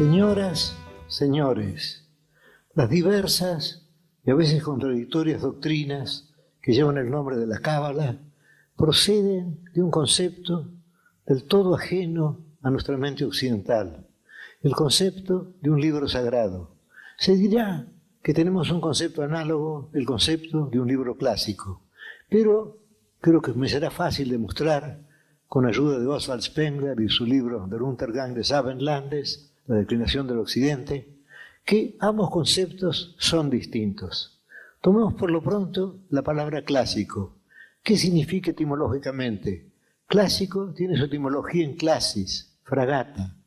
Señoras, señores, las diversas y a veces contradictorias doctrinas que llevan el nombre de la Cábala proceden de un concepto del todo ajeno a nuestra mente occidental, el concepto de un libro sagrado. Se dirá que tenemos un concepto análogo, el concepto de un libro clásico, pero creo que me será fácil demostrar, con ayuda de Oswald Spengler y su libro Der Untergang des Abendlandes, la declinación del Occidente, que ambos conceptos son distintos. Tomemos por lo pronto la palabra clásico. ¿Qué significa etimológicamente? Clásico tiene su etimología en clasis, fragata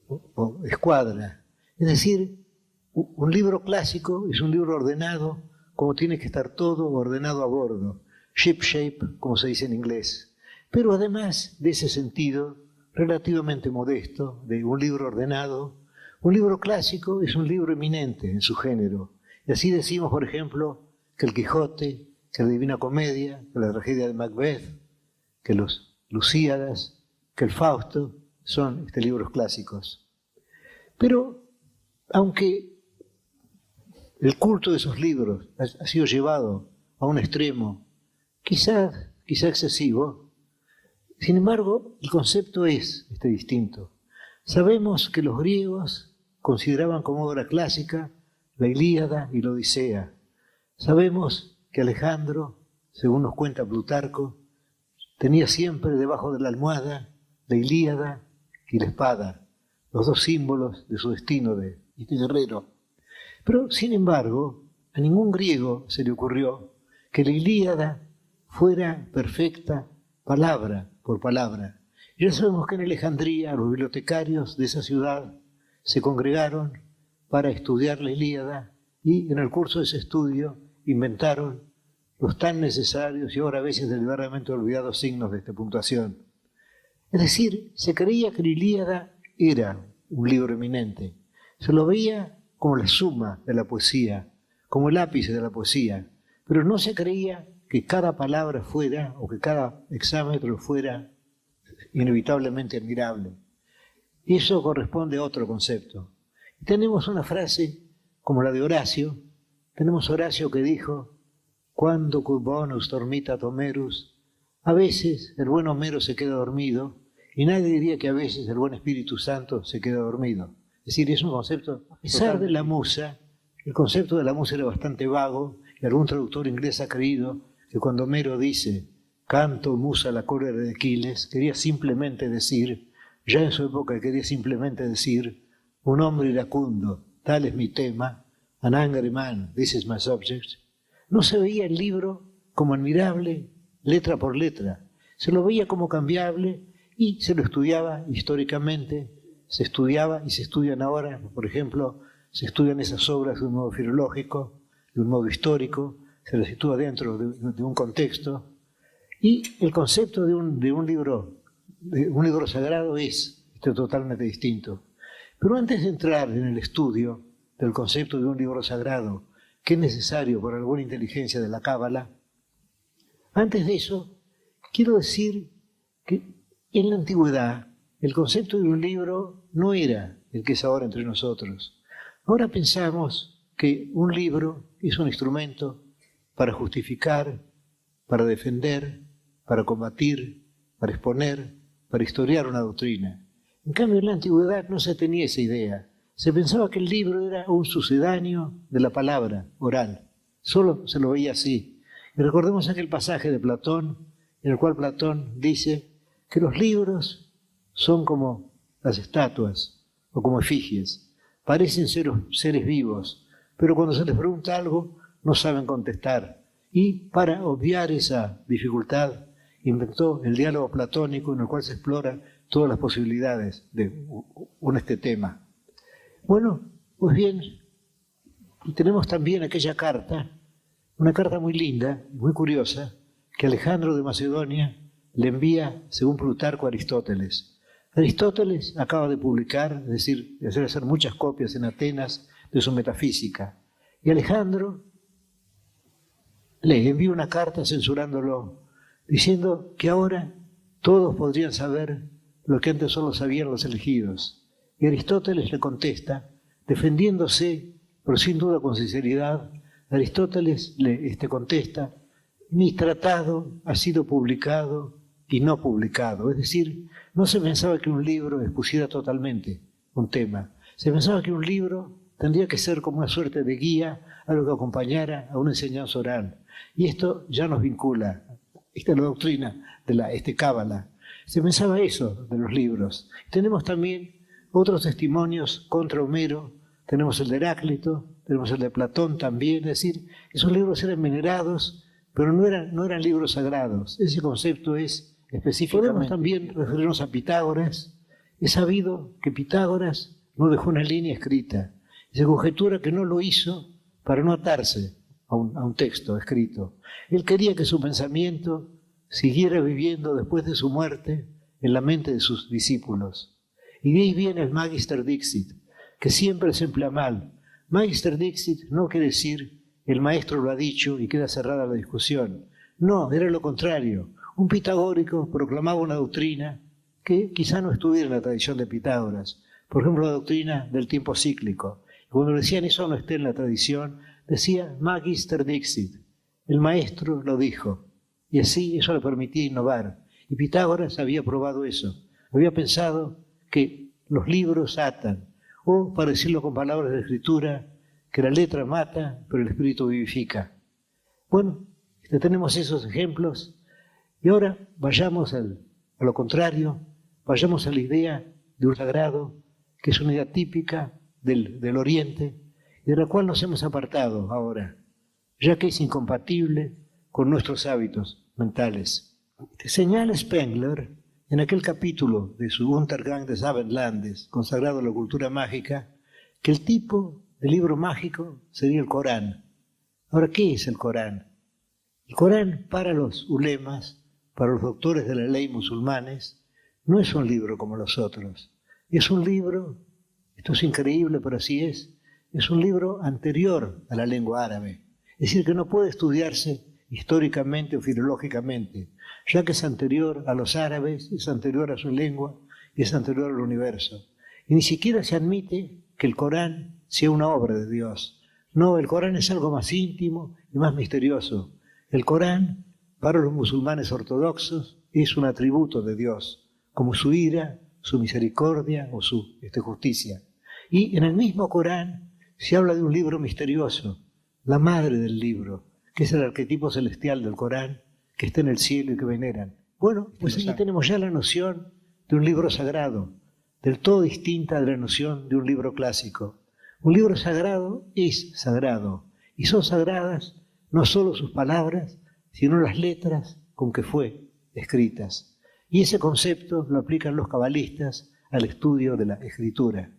o escuadra. Es decir, un libro clásico es un libro ordenado como tiene que estar todo ordenado a bordo, ship-shape, como se dice en inglés. Pero además de ese sentido relativamente modesto, de un libro ordenado, un libro clásico es un libro eminente en su género. Y así decimos, por ejemplo, que el Quijote, que la Divina Comedia, que la tragedia de Macbeth, que los Lusíadas, que el Fausto son libros clásicos. Pero, aunque el culto de esos libros ha sido llevado a un extremo, quizá excesivo, sin embargo, el concepto es distinto. Sabemos que los griegos consideraban como obra clásica la Ilíada y la Odisea. Sabemos que Alejandro, según nos cuenta Plutarco, tenía siempre debajo de la almohada la Ilíada y la espada, los dos símbolos de su destino de guerrero. Pero, sin embargo, a ningún griego se le ocurrió que la Ilíada fuera perfecta palabra por palabra. Ya sabemos que en Alejandría los bibliotecarios de esa ciudad se congregaron para estudiar la Ilíada y en el curso de ese estudio inventaron los tan necesarios y ahora a veces deliberadamente olvidados signos de puntuación. Es decir, se creía que la Ilíada era un libro eminente. Se lo veía como la suma de la poesía, como el ápice de la poesía, pero no se creía que cada palabra fuera, o que cada hexámetro fuera inevitablemente admirable. Y eso corresponde a otro concepto. Y tenemos una frase como la de Horacio. Tenemos Horacio que dijo, «Quando cui bonus dormita Homerus». A veces el buen Homero se queda dormido, y nadie diría que a veces el buen Espíritu Santo se queda dormido. Es decir, es un concepto, a pesar de la musa, el concepto de la musa era bastante vago, y algún traductor inglés ha creído que cuando Homero dice «canto musa la cólera de Aquiles», quería simplemente decir, ya en su época quería simplemente decir, un hombre iracundo, tal es mi tema, an angry man, this is my subject. No se veía el libro como admirable, letra por letra, se lo veía como cambiable y se lo estudiaba históricamente, se estudiaba y se estudian ahora, por ejemplo, se estudian esas obras de un modo filológico, de un modo histórico, se las sitúa dentro de un contexto, y el concepto de un libro sagrado es totalmente distinto. Pero antes de entrar en el estudio del concepto de un libro sagrado, que es necesario para la buena inteligencia de la Cábala, antes de eso, quiero decir que en la antigüedad el concepto de un libro no era el que es ahora entre nosotros. Ahora pensamos que un libro es un instrumento para justificar, para defender, para combatir, para exponer, para historiar una doctrina. En cambio, en la antigüedad no se tenía esa idea. Se pensaba que el libro era un sucedáneo de la palabra oral. Solo se lo veía así. Y recordemos aquel pasaje de Platón, en el cual Platón dice que los libros son como las estatuas o como efigies. Parecen ser seres vivos, pero cuando se les pregunta algo, no saben contestar. Y para obviar esa dificultad, inventó el diálogo platónico en el cual se explora todas las posibilidades de este tema. Bueno, pues bien, y tenemos también aquella carta, una carta muy linda, muy curiosa, que Alejandro de Macedonia le envía, según Plutarco, a Aristóteles. Aristóteles acaba de publicar, es decir, de hacer muchas copias en Atenas de su metafísica. Y Alejandro le envía una carta censurándolo, diciendo que ahora todos podrían saber lo que antes solo sabían los elegidos, Y Aristóteles le contesta, defendiéndose, pero sin duda con sinceridad, Aristóteles le contesta, mi tratado ha sido publicado y no publicado. Es decir, no se pensaba que un libro expusiera totalmente un tema. Se pensaba que un libro tendría que ser como una suerte de guía, algo que acompañara a una enseñanza oral. Y esto ya nos vincula, esta es la doctrina de la Cábala. Se pensaba eso de los libros. Tenemos también otros testimonios contra Homero, tenemos el de Heráclito, tenemos el de Platón también, es decir, esos libros eran venerados, pero no eran libros sagrados. Ese concepto es específicamente. Podemos también referirnos a Pitágoras. Es sabido que Pitágoras no dejó una línea escrita. Se conjetura que no lo hizo para no atarse a un texto escrito. Él quería que su pensamiento siguiera viviendo después de su muerte en la mente de sus discípulos. Y de ahí viene el Magister Dixit, que siempre se emplea mal. Magister Dixit no quiere decir el maestro lo ha dicho y queda cerrada la discusión. No, era lo contrario. Un pitagórico proclamaba una doctrina que quizá no estuviera en la tradición de Pitágoras. Por ejemplo, la doctrina del tiempo cíclico. Y cuando decían eso no esté en la tradición, decía Magister Dixit, el maestro lo dijo. Y así eso le permitía innovar. Y Pitágoras había probado eso. Había pensado que los libros atan, o, para decirlo con palabras de escritura, que la letra mata, pero el espíritu vivifica. Bueno, tenemos esos ejemplos. Y ahora vayamos a lo contrario, vayamos a la idea de un sagrado, que es una idea típica del Oriente, y de la cual nos hemos apartado ahora, ya que es incompatible con nuestros hábitos mentales. Señala Spengler, en aquel capítulo de su Untergang des Abendlandes, consagrado a la cultura mágica, que el tipo de libro mágico sería el Corán. Ahora, ¿qué es el Corán? El Corán, para los ulemas, para los doctores de la ley musulmanes, no es un libro como los otros. Es un libro, esto es increíble, pero así es un libro anterior a la lengua árabe. Es decir, que no puede estudiarse históricamente o filológicamente, ya que es anterior a los árabes, es anterior a su lengua y es anterior al universo. Y ni siquiera se admite que el Corán sea una obra de Dios. No, el Corán es algo más íntimo y más misterioso. El Corán, para los musulmanes ortodoxos, es un atributo de Dios, como su ira, su misericordia o su justicia. Y en el mismo Corán se habla de un libro misterioso, la madre del libro, que es el arquetipo celestial del Corán, que está en el cielo y que veneran. Bueno, pues aquí tenemos ya la noción de un libro sagrado, del todo distinta de la noción de un libro clásico. Un libro sagrado es sagrado, y son sagradas no solo sus palabras, sino las letras con que fue escritas. Y ese concepto lo aplican los cabalistas al estudio de la escritura.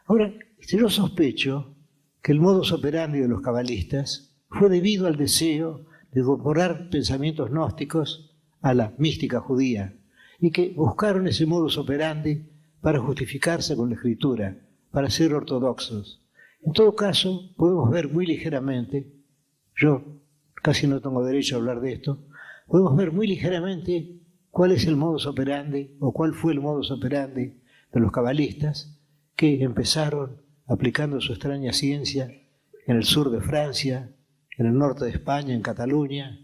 Ahora, yo sospecho que el modus operandi de los cabalistas fue debido al deseo de incorporar pensamientos gnósticos a la mística judía y que buscaron ese modus operandi para justificarse con la escritura, para ser ortodoxos. En todo caso, podemos ver muy ligeramente, yo casi no tengo derecho a hablar de esto, podemos ver muy ligeramente cuál es el modus operandi o cuál fue el modus operandi de los cabalistas que empezaron aplicando su extraña ciencia en el sur de Francia, en el norte de España, en Cataluña,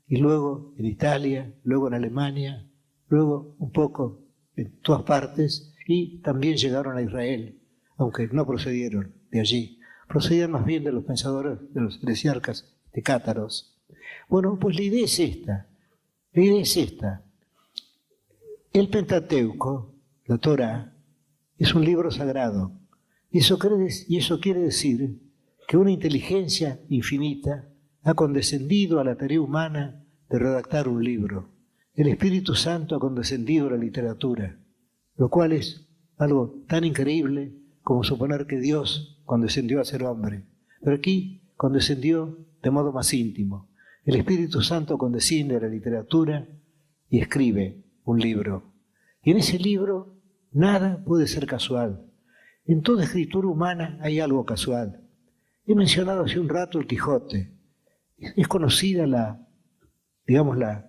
y luego en Italia, luego en Alemania, luego un poco en todas partes, y también llegaron a Israel, aunque no procedieron de allí, procedían más bien de los pensadores, de los heresiarcas de Cátaros. Bueno, pues la idea es esta. El Pentateuco, la Torá, es un libro sagrado, y eso quiere decir que una inteligencia infinita ha condescendido a la tarea humana de redactar un libro. El Espíritu Santo ha condescendido a la literatura, lo cual es algo tan increíble como suponer que Dios condescendió a ser hombre. Pero aquí condescendió de modo más íntimo. El Espíritu Santo condesciende a la literatura y escribe un libro. Y en ese libro nada puede ser casual. En toda escritura humana hay algo casual. He mencionado hace un rato el Quijote. Es conocida la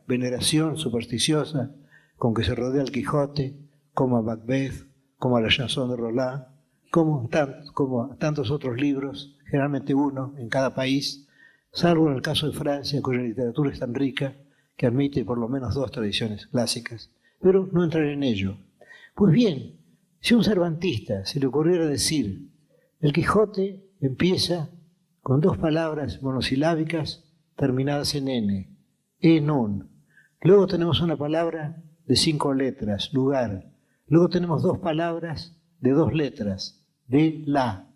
veneración supersticiosa con que se rodea al Quijote, como a Macbeth, como a la Chanson de Roland, como a tantos otros libros, generalmente uno en cada país, salvo en el caso de Francia, cuya literatura es tan rica que admite por lo menos 2 tradiciones clásicas. Pero no entraré en ello. Pues bien, si a un cervantista se le ocurriera decir, el Quijote empieza con 2 palabras monosilábicas terminadas en N, non. Luego tenemos una palabra de 5 letras, lugar. Luego tenemos 2 palabras de 2 letras, de la.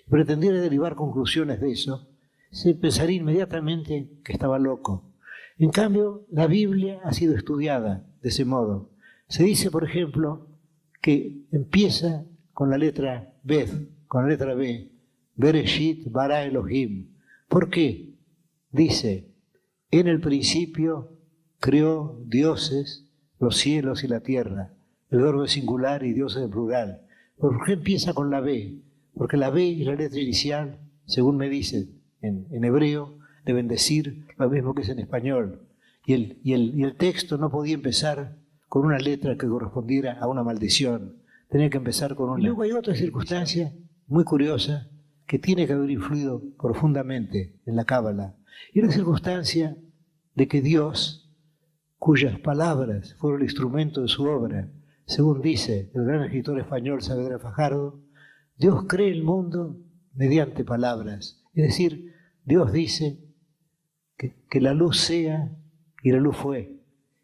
Y pretendiera derivar conclusiones de eso, se pensaría inmediatamente que estaba loco. En cambio, la Biblia ha sido estudiada de ese modo. Se dice, por ejemplo, que empieza con la letra Bet, con la letra B, Bereshit bara Elohim. ¿Por qué? Dice, en el principio creó dioses, los cielos y la tierra. El verbo es singular y Dios es en plural. ¿Por qué empieza con la B? Porque la B es la letra inicial, según me dicen en hebreo, deben decir lo mismo que es en español. Y el texto no podía empezar con una letra que correspondiera a una maldición. Tenía que empezar con una. Y luego hay otra circunstancia muy curiosa que tiene que haber influido profundamente en la Cábala. Y la circunstancia de que Dios, cuyas palabras fueron el instrumento de su obra, según dice el gran escritor español Saavedra Fajardo, Dios cree el mundo mediante palabras. Es decir, Dios dice que la luz sea y la luz fue.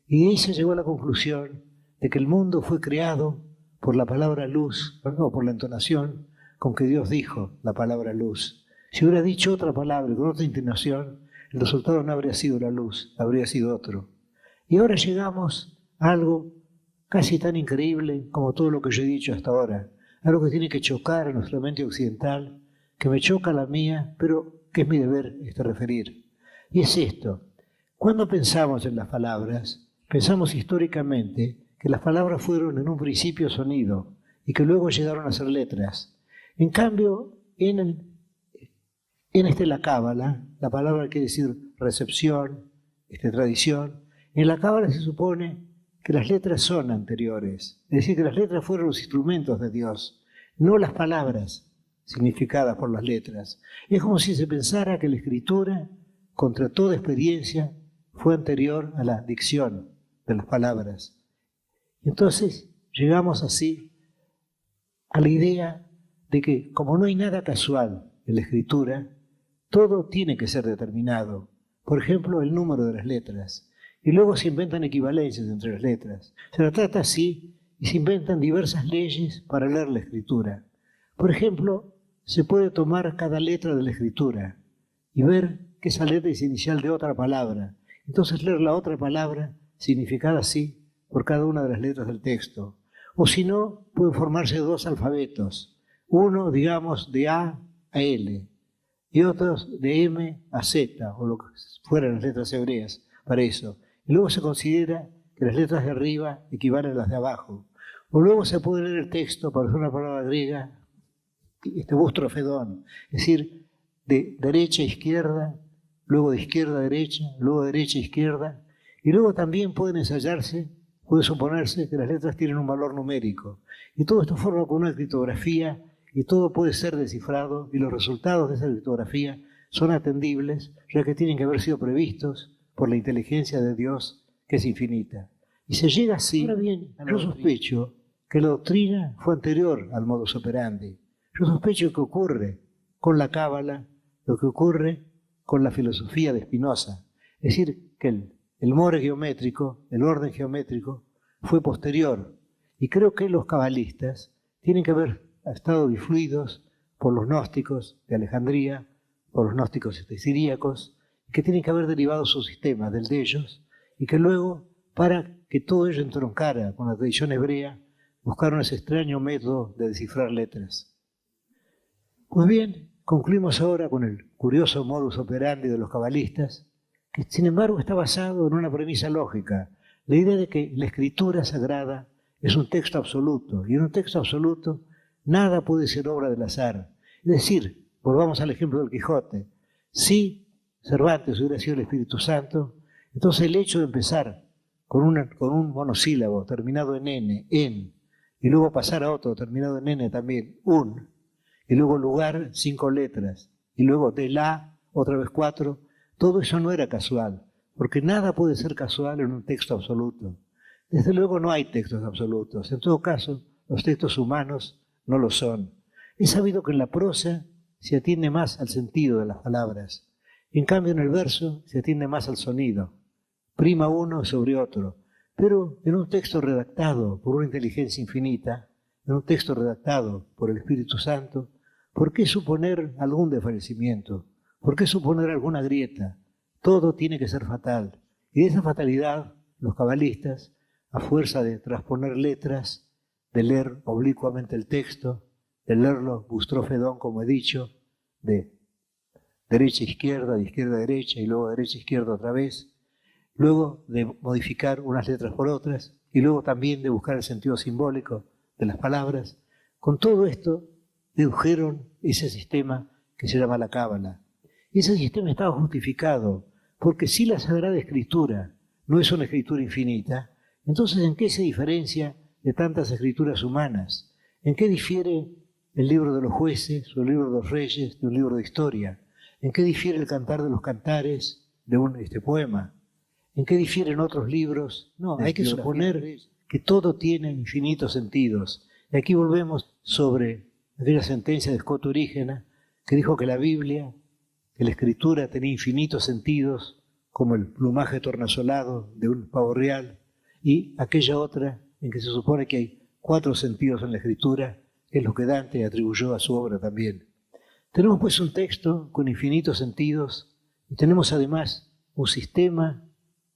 Y ahí se llegó a la conclusión de que el mundo fue creado por la palabra luz, no, por la entonación con que Dios dijo la palabra luz. Si hubiera dicho otra palabra con otra intonación, el resultado no habría sido la luz, habría sido otro. Y ahora llegamos a algo casi tan increíble como todo lo que yo he dicho hasta ahora, algo que tiene que chocar a nuestra mente occidental, que me choca la mía, pero que es mi deber referir. Y es esto: cuando pensamos en las palabras, pensamos históricamente que las palabras fueron en un principio sonido y que luego llegaron a ser letras. En cambio, en la Cábala, la palabra quiere decir recepción, tradición. En la Cábala se supone que las letras son anteriores, es decir, que las letras fueron los instrumentos de Dios, no las palabras significadas por las letras. Es como si se pensara que la escritura, contra toda experiencia, fue anterior a la dicción de las palabras. Entonces llegamos así a la idea de que, como no hay nada casual en la escritura, todo tiene que ser determinado. Por ejemplo, el número de las letras. Y luego se inventan equivalencias entre las letras. Se la trata así y se inventan diversas leyes para leer la escritura. Por ejemplo, se puede tomar cada letra de la escritura y ver que esa letra es inicial de otra palabra. Entonces leer la otra palabra significada así por cada una de las letras del texto. O si no, pueden formarse 2 alfabetos. Uno, digamos, de A a L y otros de M a Z, o lo que fueran las letras hebreas para eso. Y luego se considera que las letras de arriba equivalen a las de abajo. O luego se puede leer el texto para usar una palabra griega, bustrofedón, es decir, de derecha a izquierda, luego de izquierda a derecha, luego de derecha a izquierda. Y luego también pueden ensayarse, puede suponerse que las letras tienen un valor numérico. Y todo esto forma con una criptografía y todo puede ser descifrado y los resultados de esa criptografía son atendibles, ya que tienen que haber sido previstos por la inteligencia de Dios, que es infinita. Y se llega así. Ahora bien, yo sospecho que la doctrina fue anterior al modus operandi. Yo sospecho que ocurre con la Cábala lo que ocurre con la filosofía de Spinoza. Es decir, que el more geométrico, el orden geométrico, fue posterior. Y creo que los cabalistas tienen que haber estado influidos por los gnósticos de Alejandría, por los gnósticos siríacos, que tienen que haber derivado su sistema del de ellos, y que luego, para que todo ello entroncara con la tradición hebrea, buscaron ese extraño método de descifrar letras. Pues bien, concluimos ahora con el curioso modus operandi de los cabalistas, que sin embargo está basado en una premisa lógica, la idea de que la escritura sagrada es un texto absoluto, y en un texto absoluto nada puede ser obra del azar. Es decir, volvamos al ejemplo del Quijote, si Cervantes hubiera sido el Espíritu Santo, entonces el hecho de empezar con un monosílabo terminado en N, en, y luego pasar a otro terminado en N también, un, y luego lugar, 5 letras, y luego de la, otra vez 4, todo eso no era casual, porque nada puede ser casual en un texto absoluto. Desde luego no hay textos absolutos, en todo caso, los textos humanos no lo son. He sabido que en la prosa se atiende más al sentido de las palabras, y en cambio en el verso se atiende más al sonido, prima uno sobre otro. Pero en un texto redactado por una inteligencia infinita, en un texto redactado por el Espíritu Santo, ¿por qué suponer algún desfallecimiento? ¿Por qué suponer alguna grieta? Todo tiene que ser fatal. Y de esa fatalidad, los cabalistas, a fuerza de transponer letras, de leer oblicuamente el texto, de leerlo bustrofedón, como he dicho, de derecha a izquierda, de izquierda a derecha y luego derecha a izquierda otra vez, luego de modificar unas letras por otras y luego también de buscar el sentido simbólico de las palabras. Con todo esto dedujeron ese sistema que se llama la Cábala. Y ese sistema estaba justificado, porque si la Sagrada Escritura no es una escritura infinita, entonces ¿en qué se diferencia de tantas escrituras humanas? ¿En qué difiere el libro de los jueces o el libro de los reyes de un libro de historia? ¿En qué difiere el cantar de los cantares de un poema? ¿En qué difieren otros libros? No, hay que suponer que todo tiene infinitos sentidos. Y aquí volvemos sobre aquella sentencia de Scott Turígena que dijo que la Biblia, que la Escritura tenía infinitos sentidos, como el plumaje tornasolado de un pavo real, y aquella otra en que se supone que hay 4 sentidos en la Escritura, que es lo que Dante atribuyó a su obra también. Tenemos pues un texto con infinitos sentidos y tenemos además un sistema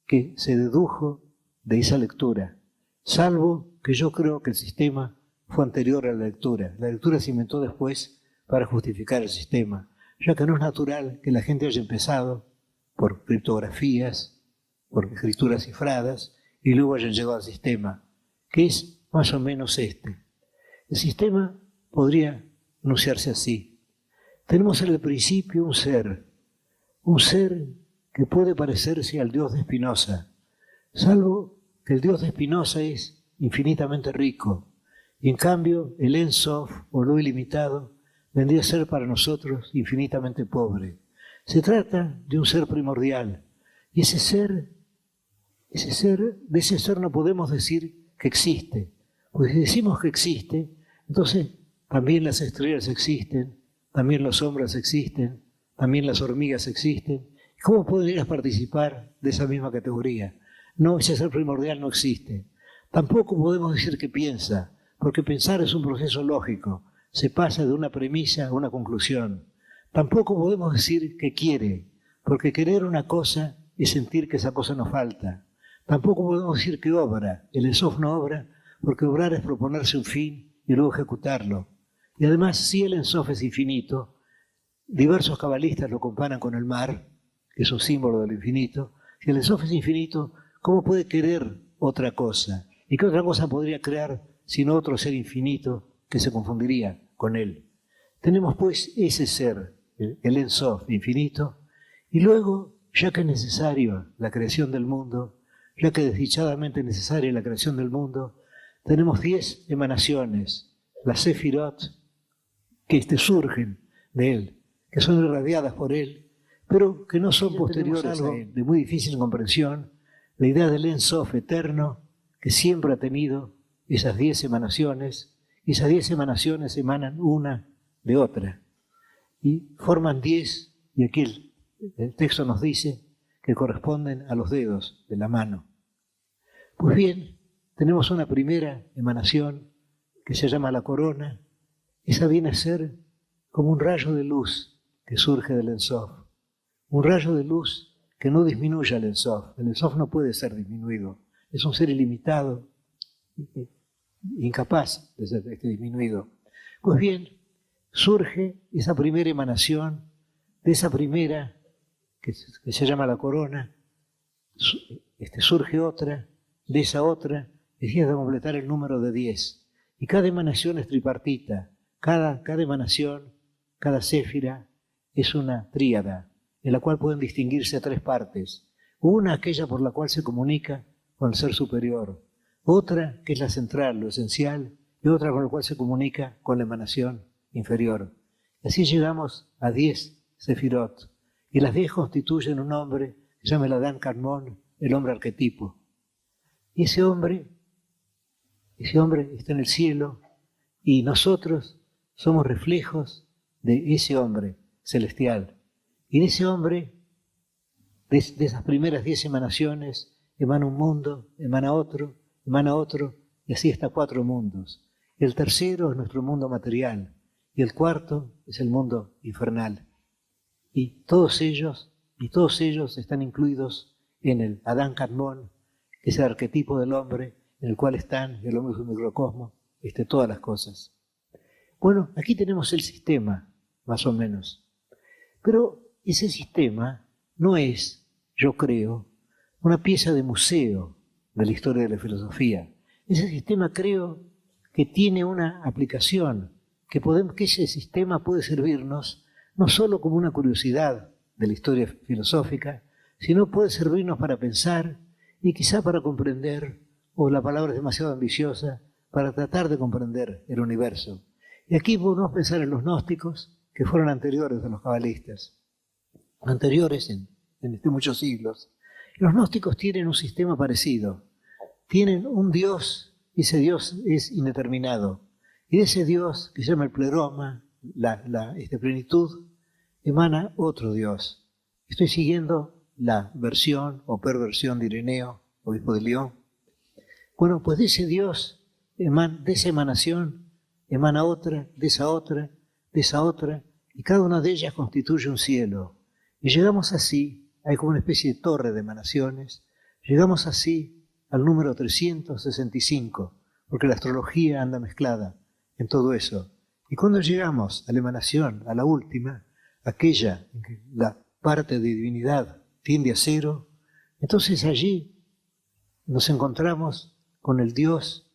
que se dedujo de esa lectura, salvo que yo creo que el sistema fue anterior a la lectura. La lectura se inventó después para justificar el sistema, ya que no es natural que la gente haya empezado por criptografías, por escrituras cifradas, y luego hayan llegado al sistema, que es más o menos este. El sistema podría enunciarse así. Tenemos en el principio un ser que puede parecerse al Dios de Spinoza, salvo que el Dios de Spinoza es infinitamente rico, y en cambio el Ein Sof, o lo ilimitado, vendría a ser para nosotros infinitamente pobre. Se trata de un ser primordial, y de ese ser no podemos decir que existe, porque si decimos que existe, entonces también las estrellas existen, también los hombres existen, también las hormigas existen. ¿Cómo podrías participar de esa misma categoría? No, ese ser primordial no existe. Tampoco podemos decir que piensa, porque pensar es un proceso lógico. Se pasa de una premisa a una conclusión. Tampoco podemos decir que quiere, porque querer una cosa es sentir que esa cosa nos falta. Tampoco podemos decir que obra. El Ein Sof no obra, porque obrar es proponerse un fin y luego ejecutarlo. Y además, si el Ein Sof es infinito, diversos cabalistas lo comparan con el mar, que es un símbolo del infinito. Si el Ein Sof es infinito, ¿cómo puede querer otra cosa? ¿Y qué otra cosa podría crear sino otro ser infinito que se confundiría con él? Tenemos pues ese ser, el Ein Sof infinito, y luego, ya que es necesario la creación del mundo, ya que desdichadamente necesaria la creación del mundo, tenemos 10 emanaciones, las Sefirot, que surgen de él, que son irradiadas por él, pero que no son posteriores a él, de muy difícil comprensión, la idea del Ein Sof eterno, que siempre ha tenido esas 10 emanaciones, y esas 10 emanaciones emanan una de otra, y forman 10, y aquí el texto nos dice que corresponden a los dedos de la mano. Pues bien, tenemos una primera emanación que se llama la corona. Esa viene a ser como un rayo de luz que surge del Ein Sof. Un rayo de luz que no disminuye al Ein Sof. El Ein Sof no puede ser disminuido. Es un ser ilimitado, incapaz de ser disminuido. Pues bien, surge esa primera emanación, de esa primera que se llama la corona, surge otra, de esa otra, decía de completar el número de 10. Y cada emanación es tripartita. Cada emanación, cada séfira, es una tríada, en la cual pueden distinguirse 3 partes. Una, aquella por la cual se comunica con el ser superior. Otra, que es la central, lo esencial, y otra con la cual se comunica con la emanación inferior. Así llegamos a 10 sefirot, y las 10 constituyen un hombre que se llama el Adán Kadmon, el hombre arquetipo. Y ese hombre está en el cielo, y nosotros somos reflejos de ese hombre celestial. Y de ese hombre, de esas primeras 10 emanaciones, emana un mundo, emana otro, y así hasta 4 mundos. El tercero es nuestro mundo material, y el cuarto es el mundo infernal. Y todos ellos están incluidos en el Adán Kadmon, que es el arquetipo del hombre, en el cual están, el hombre es un microcosmo, todas las cosas. Bueno, aquí tenemos el sistema, más o menos. Pero ese sistema no es, yo creo, una pieza de museo de la historia de la filosofía. Ese sistema creo que tiene una aplicación, que ese sistema puede servirnos no solo como una curiosidad de la historia filosófica, sino puede servirnos para pensar y quizá para comprender, o la palabra es demasiado ambiciosa, para tratar de comprender el universo. Y aquí podemos pensar en los gnósticos, que fueron anteriores a los cabalistas, anteriores en muchos siglos. Los gnósticos tienen un sistema parecido. Tienen un Dios, y ese Dios es indeterminado. Y de ese Dios, que se llama el pleroma, la plenitud, emana otro Dios. Estoy siguiendo la versión o perversión de Ireneo, obispo de León. Bueno, pues de ese Dios, de esa emanación, emana otra, de esa otra, y cada una de ellas constituye un cielo. Y llegamos así, hay como una especie de torre de emanaciones, llegamos así al número 365, porque la astrología anda mezclada en todo eso. Y cuando llegamos a la emanación, a la última, aquella en que la parte de divinidad tiende a 0, entonces allí nos encontramos con el Dios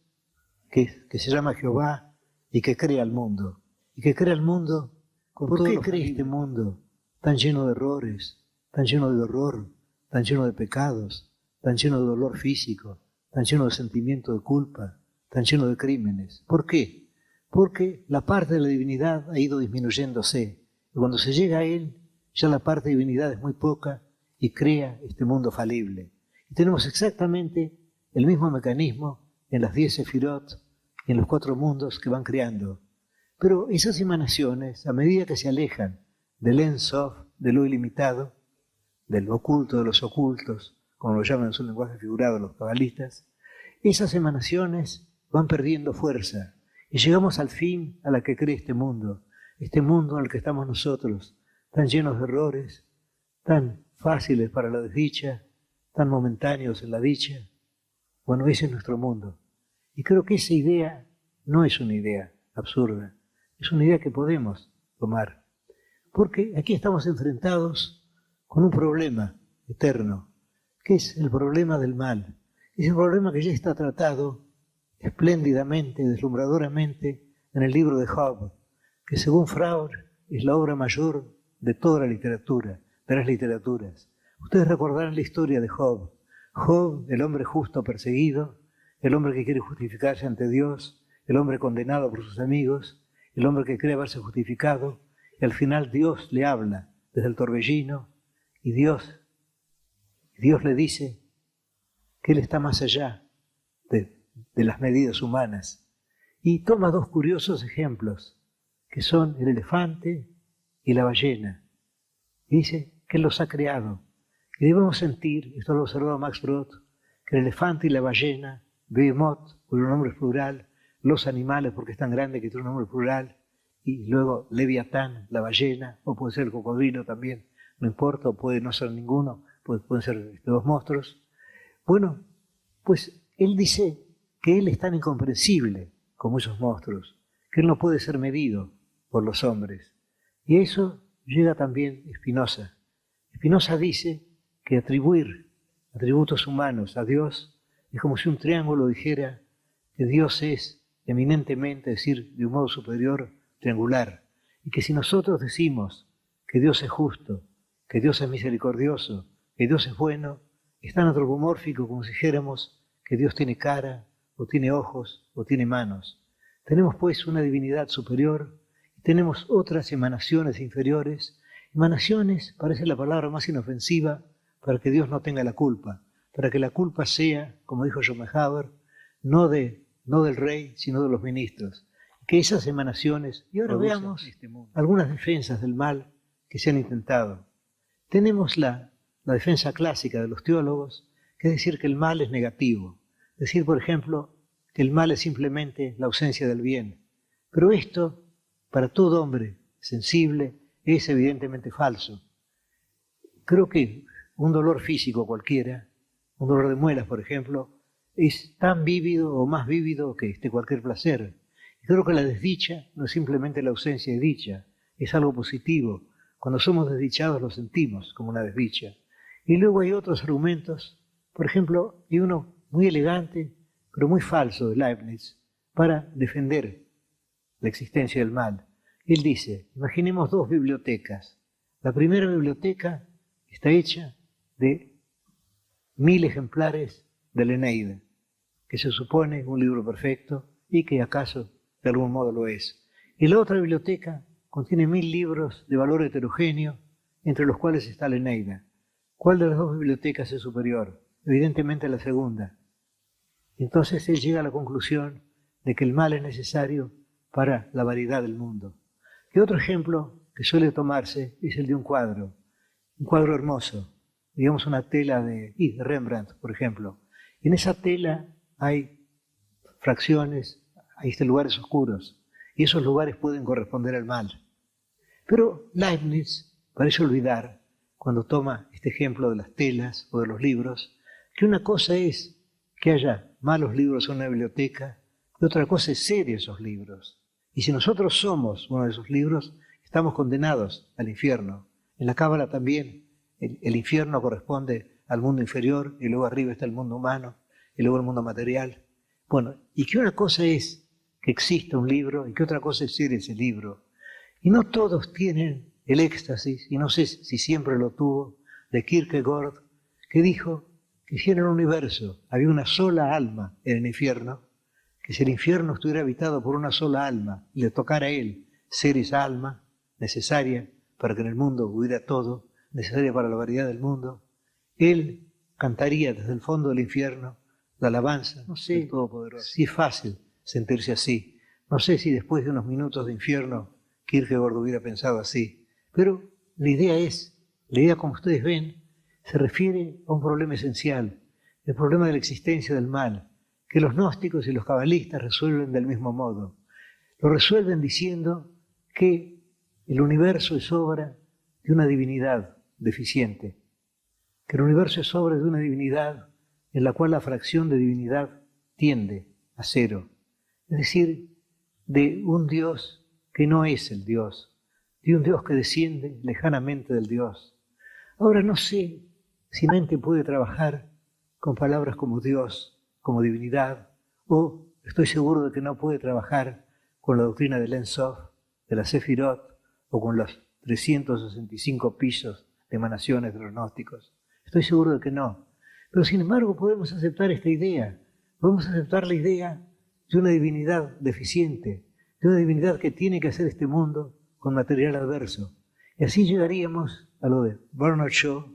que se llama Jehová y que crea el mundo. Y que crea el mundo, ¿por qué crea este mundo tan lleno de errores, tan lleno de horror, tan lleno de pecados, tan lleno de dolor físico, tan lleno de sentimiento de culpa, tan lleno de crímenes? ¿Por qué? Porque la parte de la divinidad ha ido disminuyéndose. Y cuando se llega a Él, ya la parte de divinidad es muy poca y crea este mundo falible. Y tenemos exactamente el mismo mecanismo en las 10 sefirot y en los 4 mundos que van creando. Pero esas emanaciones, a medida que se alejan del Ein Sof, de lo ilimitado, del oculto de los ocultos, como lo llaman en su lenguaje figurado los cabalistas, esas emanaciones van perdiendo fuerza y llegamos al fin a la que cree este mundo en el que estamos nosotros, tan llenos de errores, tan fáciles para la desdicha, tan momentáneos en la dicha. Bueno, ese es nuestro mundo. Y creo que esa idea no es una idea absurda, es una idea que podemos tomar. Porque aquí estamos enfrentados con un problema eterno, que es el problema del mal. Es el problema que ya está tratado espléndidamente, deslumbradoramente, en el libro de Job, que según Freud es la obra mayor de toda la literatura, de las literaturas. Ustedes recordarán la historia de Job. Job, el hombre justo perseguido, el hombre que quiere justificarse ante Dios, el hombre condenado por sus amigos, el hombre que cree haberse justificado, y al final Dios le habla desde el torbellino, y Dios le dice que Él está más allá de las medidas humanas. Y toma 2 curiosos ejemplos, que son el elefante y la ballena. Y dice que Él los ha creado. Y debemos sentir, esto lo observó Max Brod, que el elefante y la ballena, Behemoth, cuyo nombre es plural, los animales, porque es tan grande que tiene un nombre plural, y luego Leviatán, la ballena, o puede ser el cocodrilo también, no importa, o puede no ser ninguno, pueden ser 2 monstruos. Bueno, pues Él dice que Él es tan incomprensible como esos monstruos, que Él no puede ser medido por los hombres. Y a eso llega también Spinoza. Spinoza dice que atribuir atributos humanos a Dios es como si un triángulo dijera que Dios es eminentemente, es decir, de un modo superior, triangular. Y que si nosotros decimos que Dios es justo, que Dios es misericordioso, que Dios es bueno, es tan antropomórfico como si dijéramos que Dios tiene cara, o tiene ojos, o tiene manos. Tenemos pues una divinidad superior y tenemos otras emanaciones inferiores. Emanaciones parece la palabra más inofensiva para que Dios no tenga la culpa, para que la culpa sea, como dijo Schopenhauer, no del rey, sino de los ministros. Que esas emanaciones, y ahora veamos algunas defensas del mal que se han intentado. Tenemos la defensa clásica de los teólogos, que es decir que el mal es negativo. Decir, por ejemplo, que el mal es simplemente la ausencia del bien. Pero esto, para todo hombre sensible, es evidentemente falso. Creo que un dolor físico cualquiera, un dolor de muelas, por ejemplo, es tan vívido o más vívido que cualquier placer. Y creo que la desdicha no es simplemente la ausencia de dicha, es algo positivo. Cuando somos desdichados lo sentimos como una desdicha. Y luego hay otros argumentos, por ejemplo, hay uno muy elegante, pero muy falso de Leibniz, para defender la existencia del mal. Él dice, imaginemos dos bibliotecas. La primera biblioteca está hecha de 1000 ejemplares de la Eneida, que se supone un libro perfecto y que acaso de algún modo lo es. Y la otra biblioteca contiene 1000 libros de valor heterogéneo, entre los cuales está la Eneida. ¿Cuál de las dos bibliotecas es superior? Evidentemente la segunda. Entonces él llega a la conclusión de que el mal es necesario para la variedad del mundo. Y otro ejemplo que suele tomarse es el de un cuadro hermoso, digamos una tela de Rembrandt, por ejemplo. Y en esa tela hay fracciones, hay lugares oscuros, y esos lugares pueden corresponder al mal. Pero Leibniz parece olvidar, cuando toma este ejemplo de las telas o de los libros, que una cosa es que haya malos libros en una biblioteca, y otra cosa es ser esos libros. Y si nosotros somos uno de esos libros, estamos condenados al infierno. En la Cábala también el infierno corresponde al mundo inferior, y luego arriba está el mundo humano, y luego el mundo material. Bueno, y que una cosa es que exista un libro, y que otra cosa es ser ese libro. Y no todos tienen el éxtasis, y no sé si siempre lo tuvo, de Kierkegaard, que dijo que si en el universo había una sola alma en el infierno, que si el infierno estuviera habitado por una sola alma y le tocara a él ser esa alma necesaria para que en el mundo hubiera todo, necesaria para la variedad del mundo, él cantaría desde el fondo del infierno la alabanza del Todopoderoso. Si es fácil sentirse así. No sé si después de unos minutos de infierno Kierkegaard hubiera pensado así, pero la idea como ustedes ven, se refiere a un problema esencial, el problema de la existencia del mal, que los gnósticos y los cabalistas resuelven del mismo modo. Lo resuelven diciendo que el universo es obra de una divinidad deficiente, que el universo es obra de una divinidad en la cual la fracción de divinidad tiende a cero, es decir, de un Dios que no es el Dios, de un Dios que desciende lejanamente del Dios. Ahora no sé si la mente puede trabajar con palabras como Dios, como divinidad, o estoy seguro de que no puede trabajar con la doctrina del Ein Sof, de la Sefirot, o con los 365 pisos de emanaciones de los gnósticos. Estoy seguro de que no. Pero sin embargo podemos aceptar esta idea. Podemos aceptar la idea de una divinidad deficiente, de una divinidad que tiene que hacer este mundo con material adverso. Y así llegaríamos a lo de Bernard Shaw,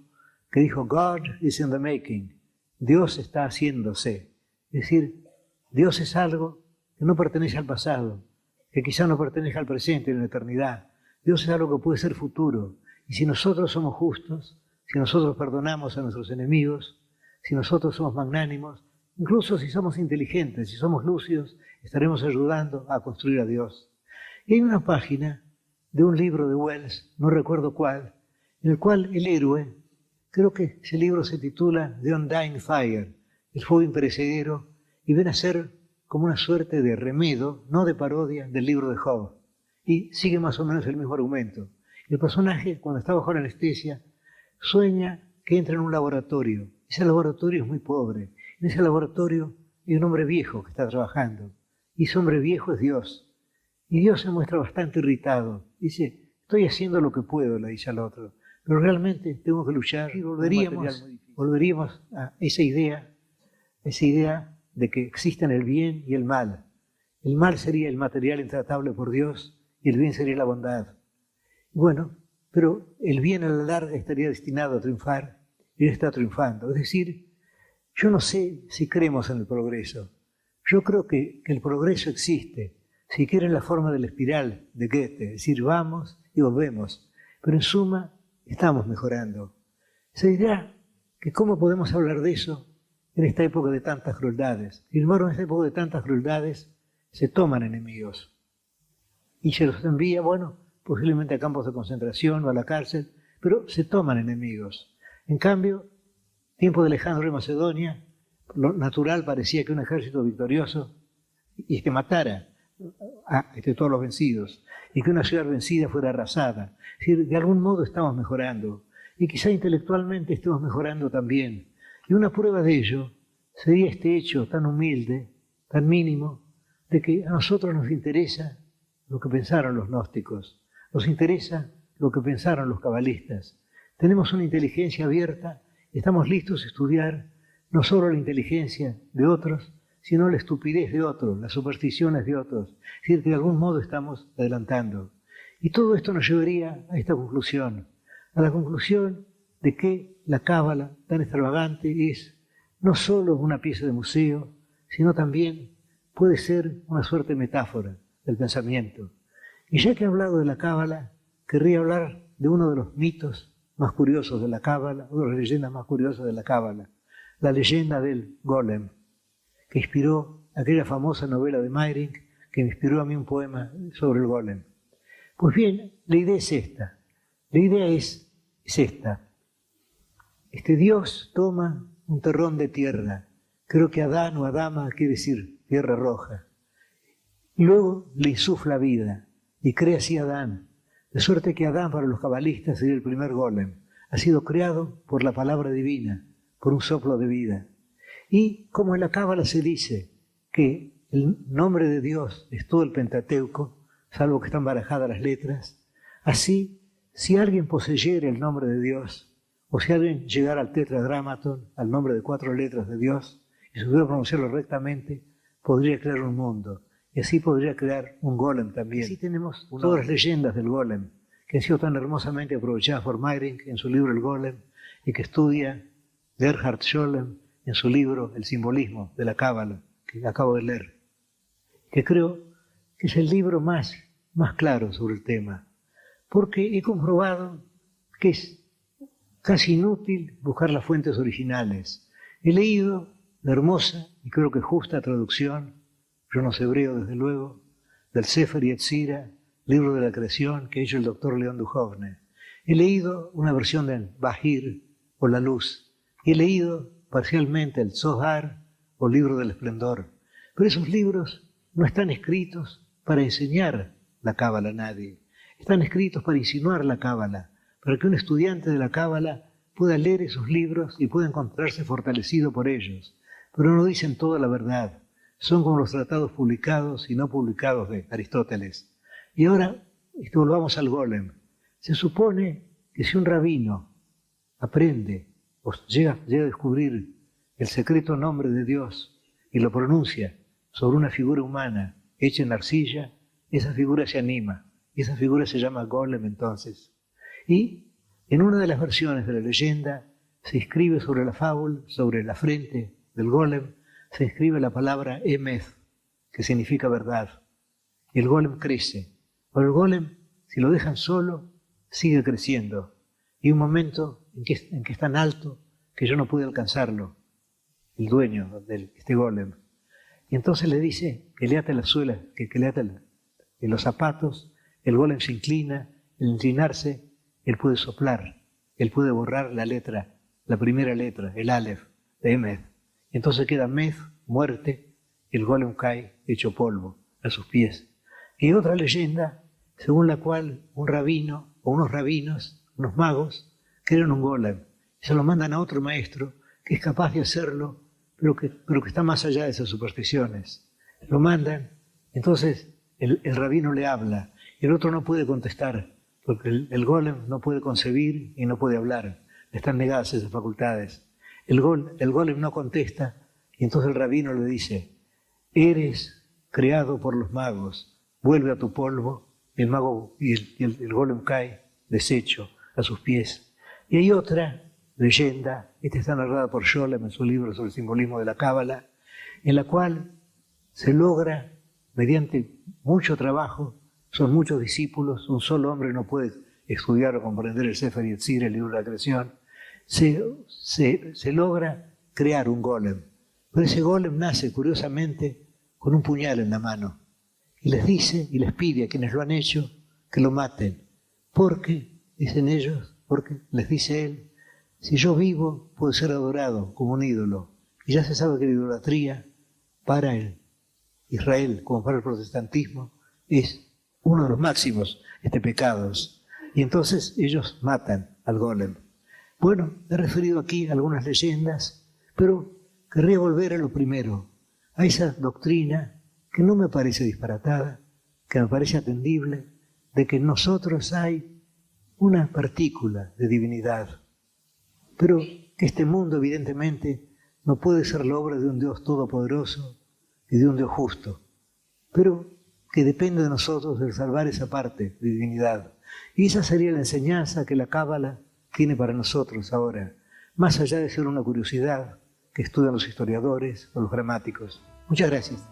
que dijo, God is in the making. Dios está haciéndose. Es decir, Dios es algo que no pertenece al pasado, que quizá no pertenece al presente, a la eternidad. Dios es algo que puede ser futuro. Y si nosotros somos justos, si nosotros perdonamos a nuestros enemigos, si nosotros somos magnánimos, incluso si somos inteligentes, si somos lúcidos, estaremos ayudando a construir a Dios. Y hay una página de un libro de Wells, no recuerdo cuál, en el cual el héroe, creo que ese libro se titula The Undying Fire, el fuego imperecedero, y viene a ser como una suerte de remedo, no de parodia, del libro de Job. Y sigue más o menos el mismo argumento. El personaje, cuando está bajo la anestesia, sueña que entra en un laboratorio. Ese laboratorio es muy pobre. En ese laboratorio hay un hombre viejo que está trabajando. Y ese hombre viejo es Dios. Y Dios se muestra bastante irritado. Dice, estoy haciendo lo que puedo, le dice al otro. Pero realmente tengo que luchar. Y volveríamos a esa idea de que existen el bien y el mal. el mal sería el material intratable por Dios y el bien sería la bondad. Bueno, pero el bien a la larga estaría destinado a triunfar y él está triunfando. Es decir, yo no sé si creemos en el progreso. Yo creo que el progreso existe, si quiere en la forma de la espiral de Goethe, es decir, vamos y volvemos. Pero en suma, estamos mejorando. Se dirá que cómo podemos hablar de eso en esta época de tantas crueldades. Sin embargo, en esta época de tantas crueldades se toman enemigos y se los envía, bueno, posiblemente a campos de concentración o a la cárcel, pero se toman enemigos. En cambio, tiempo de Alejandro de Macedonia, lo natural parecía que un ejército victorioso y que matara a todos los vencidos y que una ciudad vencida fuera arrasada. Es decir, de algún modo estamos mejorando y quizá intelectualmente estemos mejorando también. Y una prueba de ello sería este hecho tan humilde, tan mínimo, de que a nosotros nos interesa lo que pensaron los gnósticos, nos interesa lo que pensaron los cabalistas. Tenemos una inteligencia abierta y estamos listos a estudiar no solo la inteligencia de otros, sino la estupidez de otros, las supersticiones de otros. Es decir, que de algún modo estamos adelantando. Y todo esto nos llevaría a esta conclusión, a la conclusión de que la cábala tan extravagante es no solo una pieza de museo, sino también puede ser una suerte de metáfora del pensamiento. Y ya que he hablado de la cábala, querría hablar de uno de los mitos más curiosos de la cábala, una de las leyendas más curiosas de la cábala, la leyenda del golem, que inspiró aquella famosa novela de Meiring, que me inspiró a mí un poema sobre el golem. Pues bien, la idea es esta. La idea es esta. Dios toma un terrón de tierra, creo que Adán o Adama quiere decir tierra roja, y luego le insufla vida y crea así a Adán, de suerte que Adán para los cabalistas sería el primer golem. Ha sido creado por la palabra divina, por un soplo de vida. Y como en la cábala se dice que el nombre de Dios es todo el Pentateuco, salvo que están barajadas las letras, así, si alguien poseyera el nombre de Dios, o si alguien llegara al tetradramaton, al nombre de 4 letras de Dios, y supiera pronunciarlo rectamente, podría crear un mundo. Y así podría crear un golem también. Así tenemos todas las leyendas del golem, que han sido tan hermosamente aprovechadas por Meiring en su libro El Golem, y que estudia Gerhard Scholem en su libro El simbolismo de la cábala, que acabo de leer, que creo que es el libro más claro sobre el tema, porque he comprobado que es casi inútil buscar las fuentes originales. He leído la hermosa y creo que justa traducción, yo no sé hebreo desde luego, del Sefer Yetzira, libro de la creación que ha hecho el doctor León Duhovne. He leído una versión del Bahir o La Luz. He leído parcialmente el Zohar o Libro del Esplendor. Pero esos libros no están escritos para enseñar la cábala a nadie. Están escritos para insinuar la cábala, para que un estudiante de la cábala pueda leer esos libros y pueda encontrarse fortalecido por ellos. Pero no dicen toda la verdad. Son como los tratados publicados y no publicados de Aristóteles. Y ahora volvamos al golem. Se supone que si un rabino aprende o llega a descubrir el secreto nombre de Dios y lo pronuncia sobre una figura humana hecha en arcilla, esa figura se anima. Y esa figura se llama golem entonces. Y en una de las versiones de la leyenda se escribe sobre la fábula, sobre la frente del golem, se escribe la palabra Emet, que significa verdad. Y el golem crece. Pero el golem, si lo dejan solo, sigue creciendo. Y un momento en que es tan alto que yo no pude alcanzarlo, el dueño de este golem. Y entonces le dice que le ate las suelas, que le ate en los zapatos. El golem se inclina. Al inclinarse, él puede soplar, él puede borrar la letra, la primera letra, el Aleph de Emet. Entonces queda Meth, muerte, y el golem cae hecho polvo a sus pies. Y hay otra leyenda según la cual un rabino o unos rabinos, unos magos, crean un golem y se lo mandan a otro maestro que es capaz de hacerlo, pero que está más allá de esas supersticiones. Lo mandan, entonces el rabino le habla y el otro no puede contestar, porque el golem no puede concebir y no puede hablar, le están negadas esas facultades. El golem no contesta y entonces el rabino le dice: eres creado por los magos, vuelve a tu polvo, el mago y el golem cae deshecho a sus pies. Y hay otra leyenda, esta está narrada por Scholem en su libro sobre el simbolismo de la Cábala, en la cual se logra, mediante mucho trabajo, son muchos discípulos, un solo hombre no puede estudiar o comprender el Sefer Yetzirah, el libro de la creación, se logra crear un golem. Pero ese golem nace, curiosamente, con un puñal en la mano. Y les dice y les pide a quienes lo han hecho que lo maten. Porque, dicen ellos, porque les dice él, si yo vivo, puedo ser adorado como un ídolo. Y ya se sabe que la idolatría para el Israel, como para el protestantismo, es uno de los máximos pecados. Y entonces ellos matan al golem. Bueno, he referido aquí algunas leyendas, pero querría volver a lo primero, a esa doctrina que no me parece disparatada, que me parece atendible, de que en nosotros hay una partícula de divinidad, pero que este mundo evidentemente no puede ser la obra de un Dios todopoderoso y de un Dios justo, pero que depende de nosotros el salvar esa parte de divinidad. Y esa sería la enseñanza que la Cábala tiene para nosotros ahora, más allá de ser una curiosidad que estudian los historiadores o los gramáticos. Muchas gracias.